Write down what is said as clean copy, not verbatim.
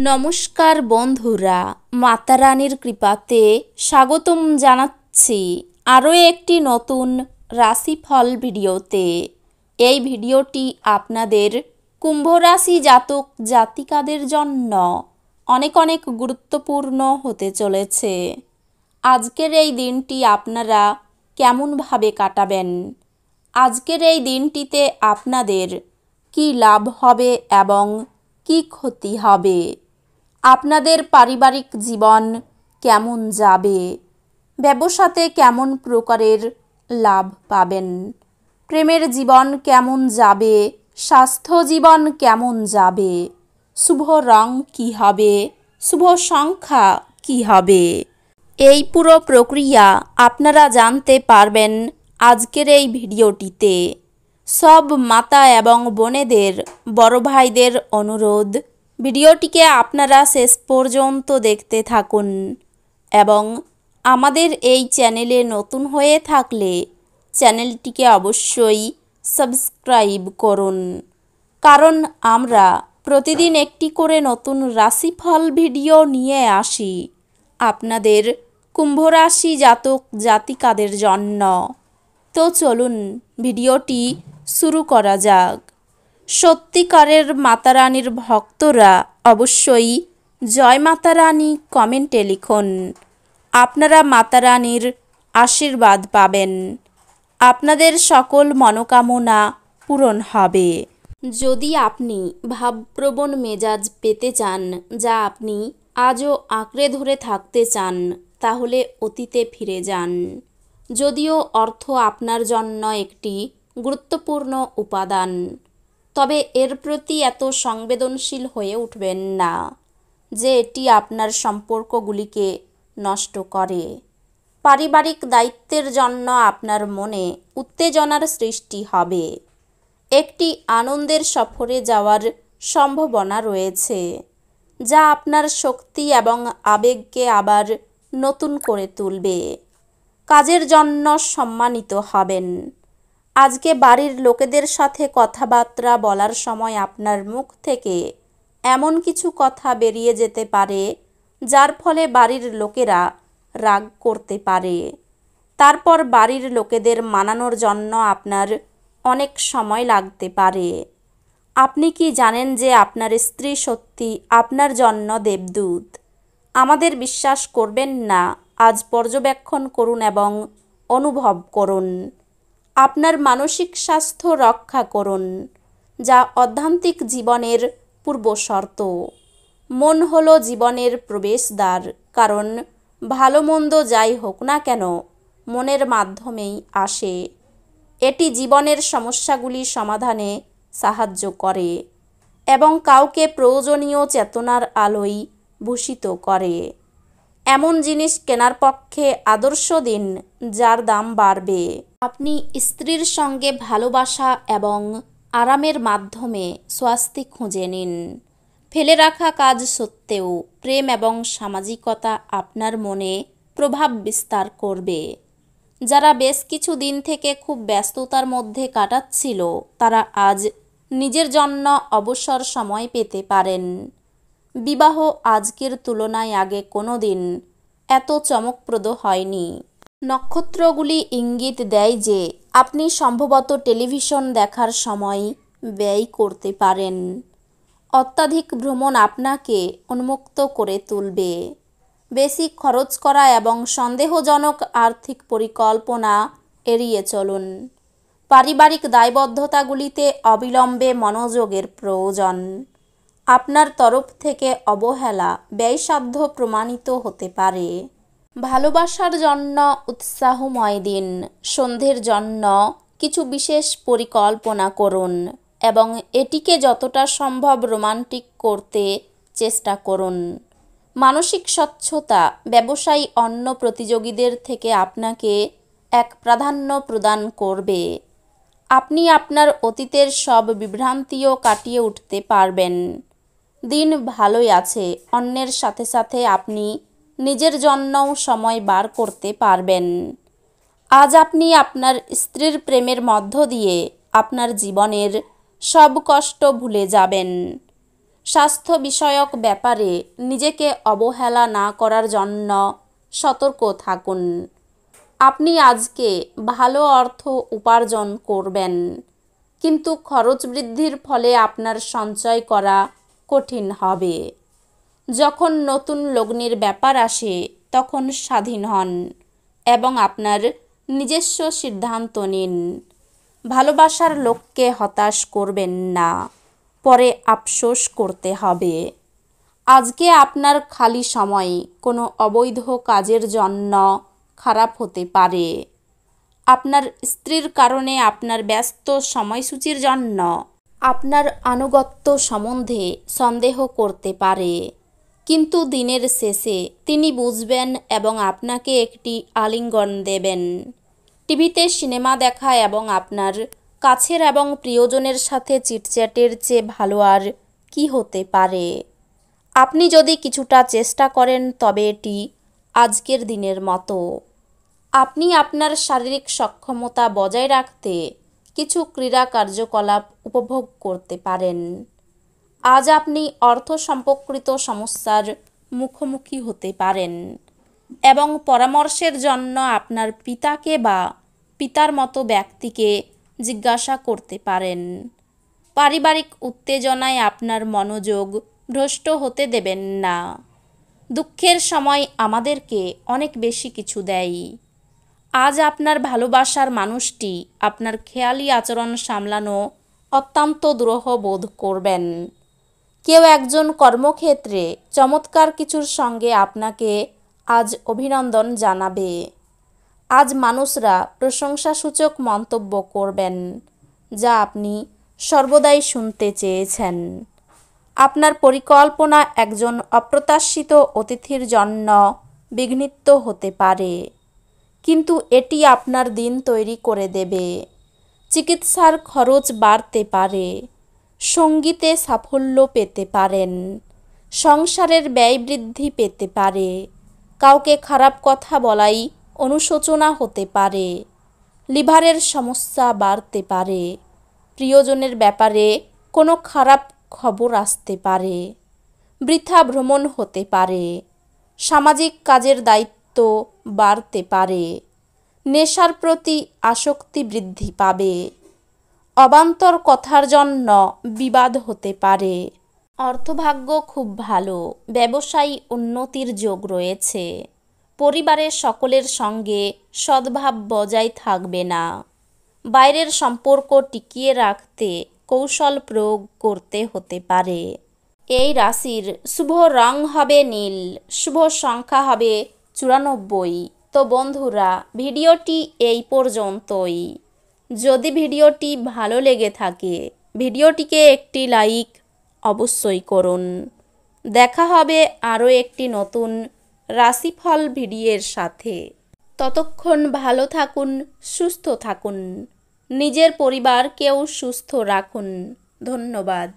নমস্কার বন্ধুরা, মাতা রানীর কৃপাতে স্বাগতম জানাচ্ছি আরও একটি নতুন রাশিফল ভিডিওতে। এই ভিডিওটি আপনাদের কুম্ভ রাশি জাতক জাতিকাদের জন্য অনেক অনেক গুরুত্বপূর্ণ হতে চলেছে। আজকের এই দিনটি আপনারা কেমনভাবে কাটাবেন, আজকের এই দিনটিতে আপনাদের কি লাভ হবে এবং কি ক্ষতি হবে, আপনাদের পারিবারিক জীবন কেমন যাবে, ব্যবসাতে কেমন প্রকারের লাভ পাবেন, প্রেমের জীবন কেমন যাবে, স্বাস্থ্য জীবন কেমন যাবে, শুভ রং কি হবে, শুভ সংখ্যা কি হবে, এই পুরো প্রক্রিয়া আপনারা জানতে পারবেন আজকের এই ভিডিওটিতে। সব মাতা এবং বোনেদের, বড় ভাইদের অনুরোধ, ভিডিওটিকে আপনারা শেষ পর্যন্ত দেখতে থাকুন এবং আমাদের এই চ্যানেলে নতুন হয়ে থাকলে চ্যানেলটিকে অবশ্যই সাবস্ক্রাইব করুন, কারণ আমরা প্রতিদিন একটি করে নতুন রাশিফল ভিডিও নিয়ে আসি আপনাদের কুম্ভ রাশি জাতক জাতিকাদের জন্য। তো চলুন ভিডিওটি শুরু করা যাক। সত্যিকারের মাতা রানীর ভক্তরা অবশ্যই জয় মাতা রানী কমেন্টে লিখুন। আপনারা মাতা রানীর আশীর্বাদ পাবেন, আপনাদের সকল মনোকামনা পূরণ হবে। যদি আপনি ভাবপ্রবণ মেজাজ পেতে চান, যা আপনি আজও আঁকড়ে ধরে থাকতে চান, তাহলে অতীতে ফিরে যান। যদিও অর্থ আপনার জন্য একটি গুরুত্বপূর্ণ উপাদান, তবে এর প্রতি এত সংবেদনশীল হয়ে উঠবেন না যে এটি আপনার সম্পর্কগুলিকে নষ্ট করে। পারিবারিক দায়িত্বের জন্য আপনার মনে উত্তেজনার সৃষ্টি হবে। একটি আনন্দের সফরে যাওয়ার সম্ভাবনা রয়েছে, যা আপনার শক্তি এবং আবেগকে আবার নতুন করে তুলবে। কাজের জন্য সম্মানিত হবেন। আজকে বাড়ির লোকেদের সাথে কথাবার্তা বলার সময় আপনার মুখ থেকে এমন কিছু কথা বেরিয়ে যেতে পারে যার ফলে বাড়ির লোকেরা রাগ করতে পারে। তারপর বাড়ির লোকেদের মানানোর জন্য আপনার অনেক সময় লাগতে পারে। আপনি কি জানেন যে আপনার স্ত্রী সত্যি আপনার জন্য দেবদূত? আমাদের বিশ্বাস করবেন না, আজ পর্যবেক্ষণ করুন এবং অনুভব করুন। আপনার মানসিক স্বাস্থ্য রক্ষা করুন, যা আধ্যাত্মিক জীবনের পূর্বশর্ত। মন হলো জীবনের প্রবেশদ্বার, কারণ ভালো মন্দ যাই হোক না কেন মনের মাধ্যমেই আসে। এটি জীবনের সমস্যাগুলি সমাধানে সাহায্য করে এবং কাউকে প্রয়োজনীয় চেতনার আলোয় ভূষিত করে। এমন জিনিস কেনার পক্ষে আদর্শ দিন যার দাম বাড়বে। আপনি স্ত্রীর সঙ্গে ভালোবাসা এবং আরামের মাধ্যমে স্বস্তি খুঁজে নিন। ফেলে রাখা কাজ সত্ত্বেও প্রেম এবং সামাজিকতা আপনার মনে প্রভাব বিস্তার করবে। যারা বেশ কিছু দিন থেকে খুব ব্যস্ততার মধ্যে কাটাচ্ছিল, তারা আজ নিজের জন্য অবসর সময় পেতে পারেন। বিবাহ আজকের তুলনায় আগে কোনো দিন এত চমকপ্রদ হয়নি। নক্ষত্রগুলি ইঙ্গিত দেয় যে আপনি সম্ভবত টেলিভিশন দেখার সময় ব্যয় করতে পারেন। অত্যাধিক ভ্রমণ আপনাকে উন্মুক্ত করে তুলবে। বেশি খরচ করা এবং সন্দেহজনক আর্থিক পরিকল্পনা এড়িয়ে চলুন। পারিবারিক দায়বদ্ধতাগুলিতে অবিলম্বে মনোযোগের প্রয়োজন। আপনার তরফ থেকে অবহেলা ব্যয়সাধ্য প্রমাণিত হতে পারে। ভালোবাসার জন্য উৎসাহময় দিন। সন্ধ্যের জন্য কিছু বিশেষ পরিকল্পনা করুন এবং এটিকে যতটা সম্ভব রোমান্টিক করতে চেষ্টা করুন। মানসিক স্বচ্ছতা ব্যবসায়ী অন্য প্রতিযোগীদের থেকে আপনাকে এক প্রাধান্য প্রদান করবে। আপনি আপনার অতীতের সব বিভ্রান্তিও কাটিয়ে উঠতে পারবেন। দিন ভালোই আছে। অন্যের সাথে সাথে আপনি নিজের জন্যও সময় বার করতে পারবেন। আজ আপনি আপনার স্ত্রীর প্রেমের মধ্য দিয়ে আপনার জীবনের সব কষ্ট ভুলে যাবেন। স্বাস্থ্য বিষয়ক ব্যাপারে নিজেকে অবহেলা না করার জন্য সতর্ক থাকুন। আপনি আজকে ভালো অর্থ উপার্জন করবেন, কিন্তু খরচ বৃদ্ধির ফলে আপনার সঞ্চয় করা কঠিন হবে। যখন নতুন লগ্নির ব্যাপার আসে তখন স্বাধীন হন এবং আপনার নিজস্ব সিদ্ধান্ত নিন। ভালোবাসার লোককে হতাশ করবেন না, পরে আফসোস করতে হবে। আজকে আপনার খালি সময় কোনো অবৈধ কাজের জন্য খারাপ হতে পারে। আপনার স্ত্রীর কারণে আপনার ব্যস্ত সময়সূচির জন্য আপনার আনুগত্য সম্বন্ধে সন্দেহ করতে পারে, কিন্তু দিনের শেষে তিনি বুঝবেন এবং আপনাকে একটি আলিঙ্গন দেবেন। টিভিতে সিনেমা দেখা এবং আপনার কাছের এবং প্রিয়জনের সাথে চিটচ্যাটের চেয়ে ভালো আর কি হতে পারে। আপনি যদি কিছুটা চেষ্টা করেন তবে এটি আজকের দিনের মতো। আপনি আপনার শারীরিক সক্ষমতা বজায় রাখতে কিছু ক্রীড়া কার্যকলাপ উপভোগ করতে পারেন। আজ আপনি অর্থ সম্পর্কিত সমস্যার মুখোমুখি হতে পারেন এবং পরামর্শের জন্য আপনার পিতাকে বা পিতার মতো ব্যক্তিকে জিজ্ঞাসা করতে পারেন। পারিবারিক উত্তেজনায় আপনার মনোযোগ ভ্রষ্ট হতে দেবেন না। দুঃখের সময় আমাদেরকে অনেক বেশি কিছু দেয়। আজ আপনার ভালোবাসার মানুষটি আপনার খেয়ালি আচরণ সামলানো অত্যন্ত দুরূহ বোধ করবেন। কেউ একজন কর্মক্ষেত্রে চমৎকার কিছুর সঙ্গে আপনাকে আজ অভিনন্দন জানাবে। আজ মানুষরা প্রশংসাসূচক মন্তব্য করবেন, যা আপনি সর্বদাই শুনতে চেয়েছেন। আপনার পরিকল্পনা একজন অপ্রত্যাশিত অতিথির জন্য বিঘ্নিত হতে পারে, কিন্তু এটি আপনার দিন তৈরি করে দেবে। চিকিৎসার খরচ বাড়তে পারে, সঙ্গীতে সাফল্য পেতে পারেন, সংসারের ব্যয় বৃদ্ধি পেতে পারে, কাউকে খারাপ কথা বলাই অনুশোচনা হতে পারে, লিভারের সমস্যা বাড়তে পারে, প্রিয়জনের ব্যাপারে কোনো খারাপ খবর আসতে পারে, বৃথা ভ্রমণ হতে পারে, সামাজিক কাজের দায়িত্ব বাড়তে পারে, নেশার প্রতি আসক্তি বৃদ্ধি পাবে, অবান্তর কথার জন্য বিবাদ হতে পারে। অর্থভাগ্য খুব ভালো, ব্যবসায়ী উন্নতির যোগ রয়েছে। পরিবারের সকলের সঙ্গে সদ্ভাব বজায় থাকবে না। বাইরের সম্পর্ক টিকিয়ে রাখতে কৌশল প্রয়োগ করতে হতে পারে। এই রাশির শুভ রং হবে নীল, শুভ সংখ্যা হবে 94। তো বন্ধুরা, ভিডিওটি এই পর্যন্তই। যদি ভিডিওটি ভালো লেগে থাকে ভিডিওটিকে একটি লাইক অবশ্যই করুন। দেখা হবে আরও একটি নতুন রাশিফল ভিডিওর সাথে। ততক্ষণ ভালো থাকুন, সুস্থ থাকুন, নিজের পরিবারকেও সুস্থ রাখুন। ধন্যবাদ।